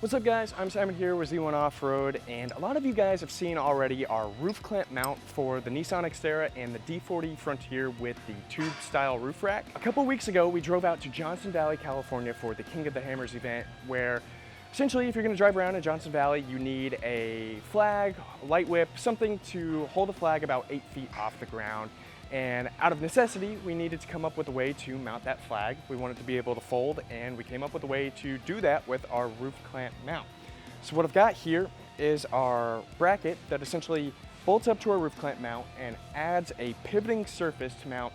What's up guys, I'm Simon here with Z1 Off-Road, and a lot of you guys have seen already our roof clamp mount for the Nissan Xterra and the D40 Frontier with the tube style roof rack. A couple weeks ago we drove out to Johnson Valley, California for the King of the Hammers event, where essentially if you're going to drive around in Johnson Valley you need a flag, a light whip, something to hold the flag about 8 feet off the ground. And out of necessity, we needed to come up with a way to mount that flag. We wanted to be able to fold, and we came up with a way to do that with our roof clamp mount. So what I've got here is our bracket that essentially bolts up to our roof clamp mount and adds a pivoting surface to mount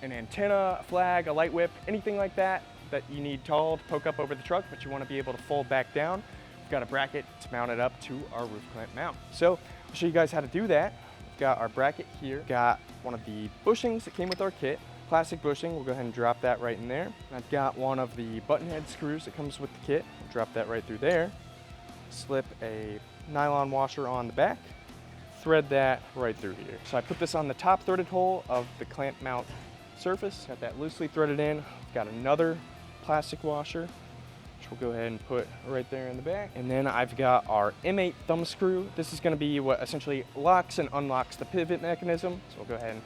an antenna, a flag, a light whip, anything like that that you need tall to poke up over the truck, but you want to be able to fold back down. We've got a bracket to mount it up to our roof clamp mount. So I'll show you guys how to do that. Got our bracket here, got one of the bushings that came with our kit, plastic bushing. We'll go ahead and drop that right in there. I've got one of the button head screws that comes with the kit. We'll drop that right through there. Slip a nylon washer on the back, thread that right through here. So I put this on the top threaded hole of the clamp mount surface, got that loosely threaded in. Got another plastic washer, which we'll go ahead and put right there in the back. And then I've got our M8 thumb screw. This is gonna be what essentially locks and unlocks the pivot mechanism. So we'll go ahead and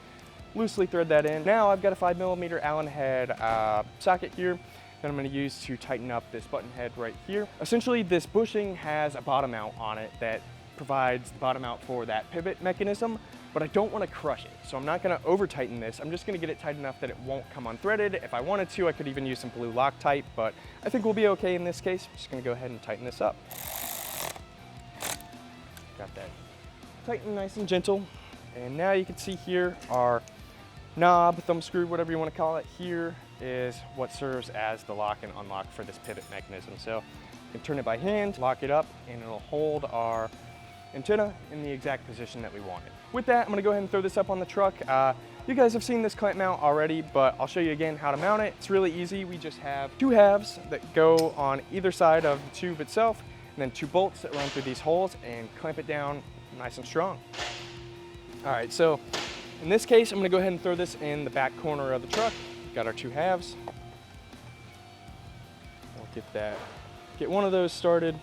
loosely thread that in. Now I've got a 5mm Allen head socket here that I'm gonna use to tighten up this button head right here. Essentially this bushing has a bottom mount on it that provides the bottom out for that pivot mechanism, but I don't want to crush it. So I'm not going to over tighten this. I'm just going to get it tight enough that it won't come unthreaded. If I wanted to, I could even use some blue Loctite, but I think we'll be okay in this case. I'm just going to go ahead and tighten this up. Got that tightened nice and gentle. And now you can see here our knob, thumb screw, whatever you want to call it. Here is what serves as the lock and unlock for this pivot mechanism. So you can turn it by hand, lock it up, and it'll hold our antenna in the exact position that we wanted. With that, I'm gonna go ahead and throw this up on the truck. You guys have seen this clamp mount already, but I'll show you again how to mount it. It's really easy. We just have two halves that go on either side of the tube itself, and then two bolts that run through these holes and clamp it down nice and strong. All right, so in this case, I'm gonna go ahead and throw this in the back corner of the truck. Got our two halves. We'll get one of those started.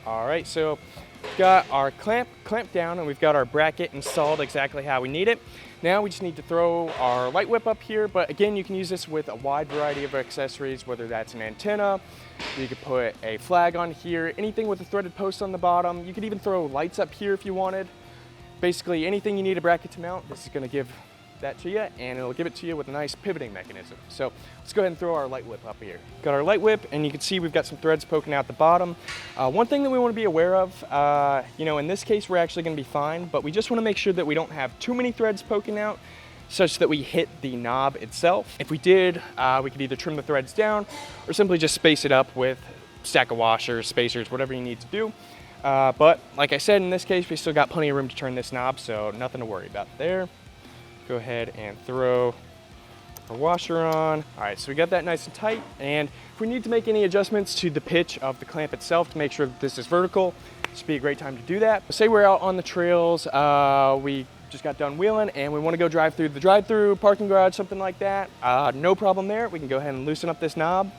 All right, so we've got our clamp down and we've got our bracket installed exactly how we need it. Now we just need to throw our light whip up here, but again, you can use this with a wide variety of accessories, whether that's an antenna, you could put a flag on here, anything with a threaded post on the bottom. You could even throw lights up here if you wanted. Basically anything you need a bracket to mount, this is gonna give that to you, and it'll give it to you with a nice pivoting mechanism. So let's go ahead and throw our light whip up here. Got our light whip, and you can see we've got some threads poking out the bottom. One thing that we want to be aware of, in this case we're actually going to be fine, but we just want to make sure that we don't have too many threads poking out such that we hit the knob itself. If we did, we could either trim the threads down or simply just space it up with a stack of washers, spacers, whatever you need to do. But like I said, in this case we still got plenty of room to turn this knob, so nothing to worry about there. Go ahead and throw our washer on. All right, so we got that nice and tight. And if we need to make any adjustments to the pitch of the clamp itself to make sure that this is vertical, this would be a great time to do that. Say we're out on the trails, we just got done wheeling and we want to go drive through the drive-through, parking garage, something like that. No problem there. We can go ahead and loosen up this knob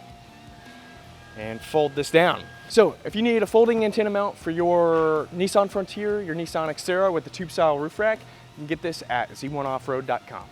and fold this down. So if you need a folding antenna mount for your Nissan Frontier, your Nissan Xterra with the tube style roof rack, you can get this at z1offroad.com.